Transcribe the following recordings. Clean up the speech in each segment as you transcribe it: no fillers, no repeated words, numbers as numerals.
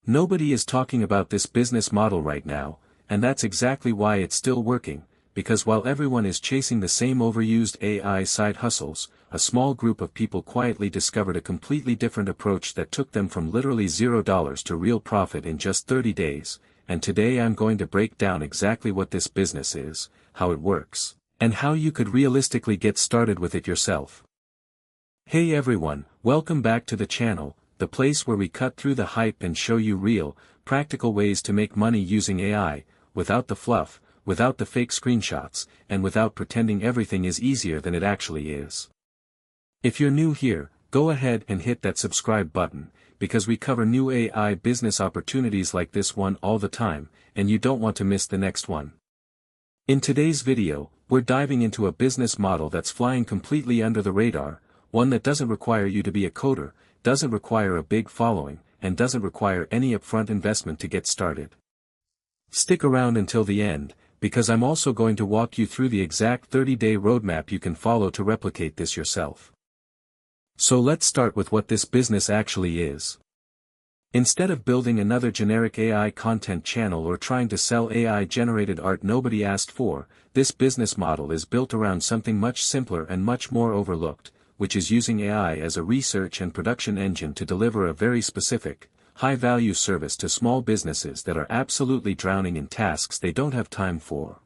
Nobody is talking about this business model right now, and that's exactly why it's still working, because while everyone is chasing the same overused AI side hustles, a small group of people quietly discovered a completely different approach that took them from literally $0 to real profit in just 30 days, and today I'm going to break down exactly what this business is, how it works, and how you could realistically get started with it yourself. Hey everyone, welcome back to the channel, the place where we cut through the hype and show you real, practical ways to make money using AI, without the fluff, without the fake screenshots, and without pretending everything is easier than it actually is. If you're new here, go ahead and hit that subscribe button, because we cover new AI business opportunities like this one all the time, and you don't want to miss the next one. In today's video, we're diving into a business model that's flying completely under the radar, one that doesn't require you to be a coder, doesn't require a big following, and doesn't require any upfront investment to get started. Stick around until the end, because I'm also going to walk you through the exact 30-day roadmap you can follow to replicate this yourself. So let's start with what this business actually is. Instead of building another generic AI content channel or trying to sell AI-generated art nobody asked for, this business model is built around something much simpler and much more overlooked, which is using AI as a research and production engine to deliver a very specific, high-value service to small businesses that are absolutely drowning in tasks they don't have time for.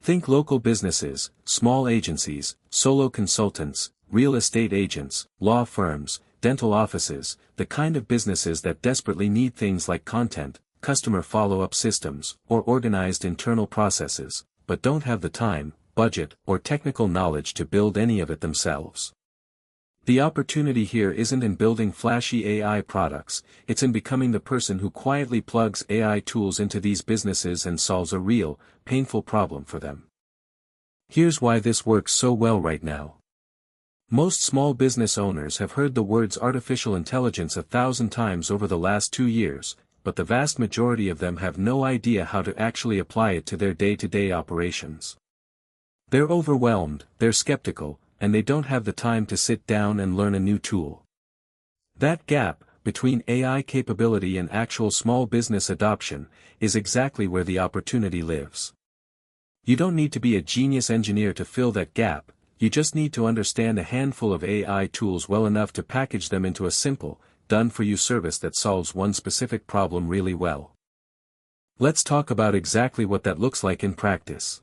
Think local businesses, small agencies, solo consultants, real estate agents, law firms, dental offices, the kind of businesses that desperately need things like content, customer follow-up systems, or organized internal processes, but don't have the time, budget, or technical knowledge to build any of it themselves. The opportunity here isn't in building flashy AI products, it's in becoming the person who quietly plugs AI tools into these businesses and solves a real, painful problem for them. Here's why this works so well right now. Most small business owners have heard the words artificial intelligence 1,000 times over the last 2 years, but the vast majority of them have no idea how to actually apply it to their day-to-day operations. They're overwhelmed, they're skeptical, and they don't have the time to sit down and learn a new tool. That gap, between AI capability and actual small business adoption, is exactly where the opportunity lives. You don't need to be a genius engineer to fill that gap, you just need to understand a handful of AI tools well enough to package them into a simple, done-for-you service that solves one specific problem really well. Let's talk about exactly what that looks like in practice.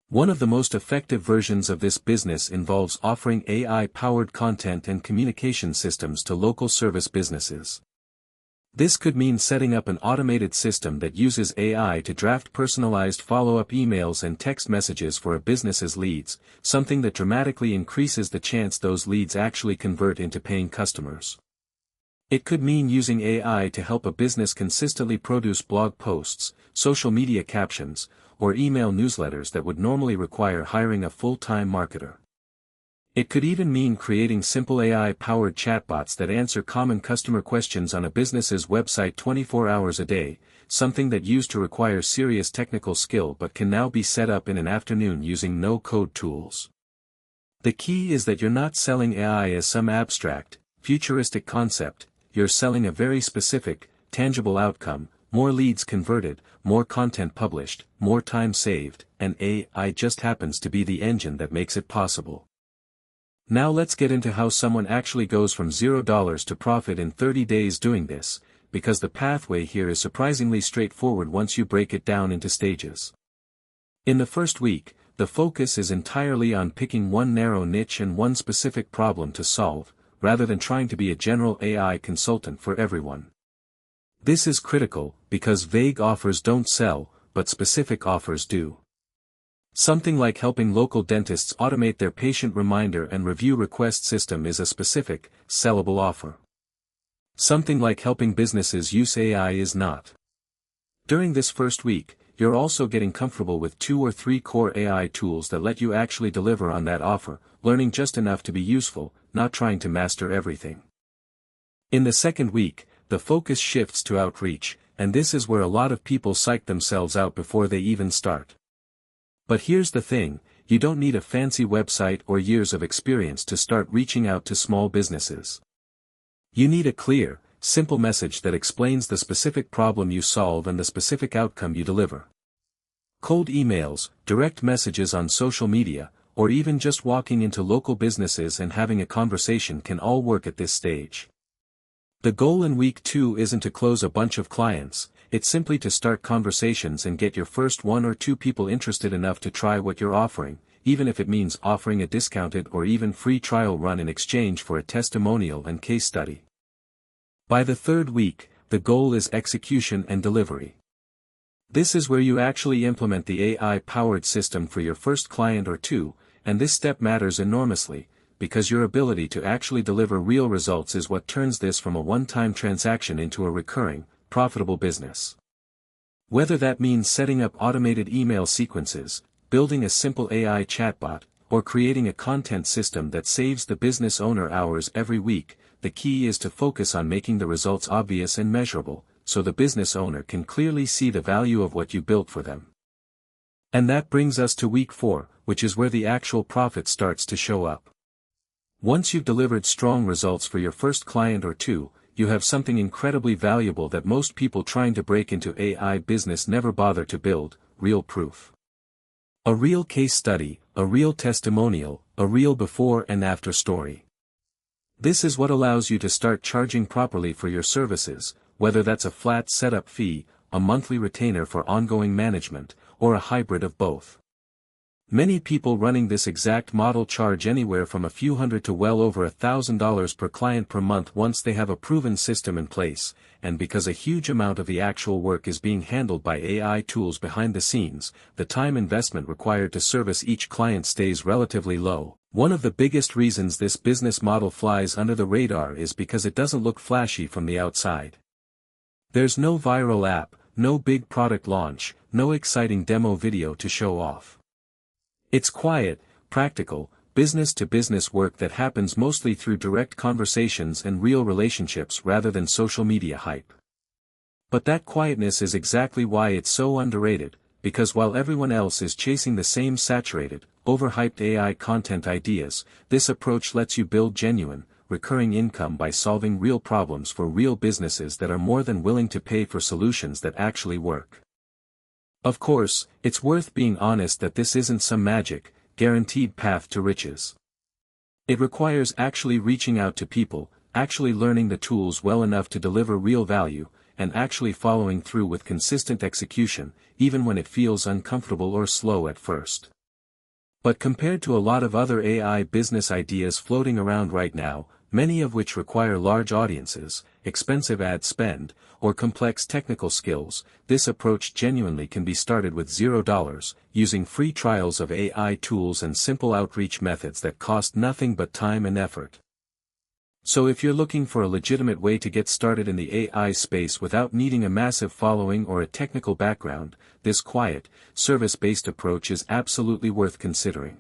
One of the most effective versions of this business involves offering AI-powered content and communication systems to local service businesses. This could mean setting up an automated system that uses AI to draft personalized follow-up emails and text messages for a business's leads, something that dramatically increases the chance those leads actually convert into paying customers. It could mean using AI to help a business consistently produce blog posts, social media captions, or email newsletters that would normally require hiring a full-time marketer. It could even mean creating simple AI-powered chatbots that answer common customer questions on a business's website 24 hours a day, something that used to require serious technical skill but can now be set up in an afternoon using no-code tools. The key is that you're not selling AI as some abstract, futuristic concept, you're selling a very specific, tangible outcome: more leads converted, more content published, more time saved, and AI just happens to be the engine that makes it possible. Now let's get into how someone actually goes from $0 to profit in 30 days doing this, because the pathway here is surprisingly straightforward once you break it down into stages. In the first week, the focus is entirely on picking one narrow niche and one specific problem to solve, rather than trying to be a general AI consultant for everyone. This is critical, because vague offers don't sell, but specific offers do. Something like helping local dentists automate their patient reminder and review request system is a specific, sellable offer. Something like helping businesses use AI is not. During this first week, you're also getting comfortable with 2 or 3 core AI tools that let you actually deliver on that offer, learning just enough to be useful, not trying to master everything. In the second week, the focus shifts to outreach, and this is where a lot of people psych themselves out before they even start. But here's the thing, you don't need a fancy website or years of experience to start reaching out to small businesses. You need a clear, simple message that explains the specific problem you solve and the specific outcome you deliver. Cold emails, direct messages on social media, or even just walking into local businesses and having a conversation can all work at this stage. The goal in week 2 isn't to close a bunch of clients, it's simply to start conversations and get your first 1 or 2 people interested enough to try what you're offering, even if it means offering a discounted or even free trial run in exchange for a testimonial and case study. By the 3rd week, the goal is execution and delivery. This is where you actually implement the AI-powered system for your first client or 2, and this step matters enormously, because your ability to actually deliver real results is what turns this from a one-time transaction into a recurring, profitable business. Whether that means setting up automated email sequences, building a simple AI chatbot, or creating a content system that saves the business owner hours every week, the key is to focus on making the results obvious and measurable, so the business owner can clearly see the value of what you built for them. And that brings us to week 4, which is where the actual profit starts to show up. Once you've delivered strong results for your first client or 2, you have something incredibly valuable that most people trying to break into AI business never bother to build: real proof. A real case study, a real testimonial, a real before and after story. This is what allows you to start charging properly for your services, whether that's a flat setup fee, a monthly retainer for ongoing management, or a hybrid of both. Many people running this exact model charge anywhere from a few hundred to well over $1,000 per client per month once they have a proven system in place, and because a huge amount of the actual work is being handled by AI tools behind the scenes, the time investment required to service each client stays relatively low. One of the biggest reasons this business model flies under the radar is because it doesn't look flashy from the outside. There's no viral app, no big product launch, no exciting demo video to show off. It's quiet, practical, business-to-business work that happens mostly through direct conversations and real relationships rather than social media hype. But that quietness is exactly why it's so underrated, because while everyone else is chasing the same saturated, overhyped AI content ideas, this approach lets you build genuine, recurring income by solving real problems for real businesses that are more than willing to pay for solutions that actually work. Of course, it's worth being honest that this isn't some magic, guaranteed path to riches. It requires actually reaching out to people, actually learning the tools well enough to deliver real value, and actually following through with consistent execution, even when it feels uncomfortable or slow at first. But compared to a lot of other AI business ideas floating around right now, many of which require large audiences, expensive ad spend, or complex technical skills, this approach genuinely can be started with $0, using free trials of AI tools and simple outreach methods that cost nothing but time and effort. So if you're looking for a legitimate way to get started in the AI space without needing a massive following or a technical background, this quiet, service-based approach is absolutely worth considering.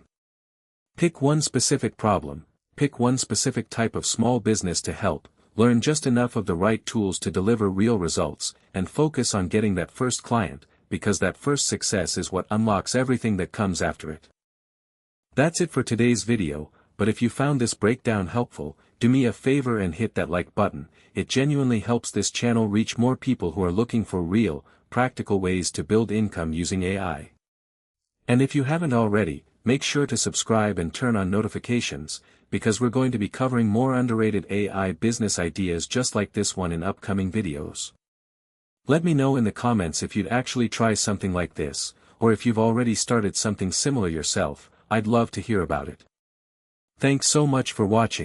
Pick one specific problem, pick one specific type of small business to help, learn just enough of the right tools to deliver real results, and focus on getting that first client, because that first success is what unlocks everything that comes after it. That's it for today's video, but if you found this breakdown helpful, do me a favor and hit that like button. It genuinely helps this channel reach more people who are looking for real, practical ways to build income using AI. And if you haven't already, make sure to subscribe and turn on notifications, because we're going to be covering more underrated AI business ideas just like this one in upcoming videos. Let me know in the comments if you'd actually try something like this, or if you've already started something similar yourself. I'd love to hear about it. Thanks so much for watching.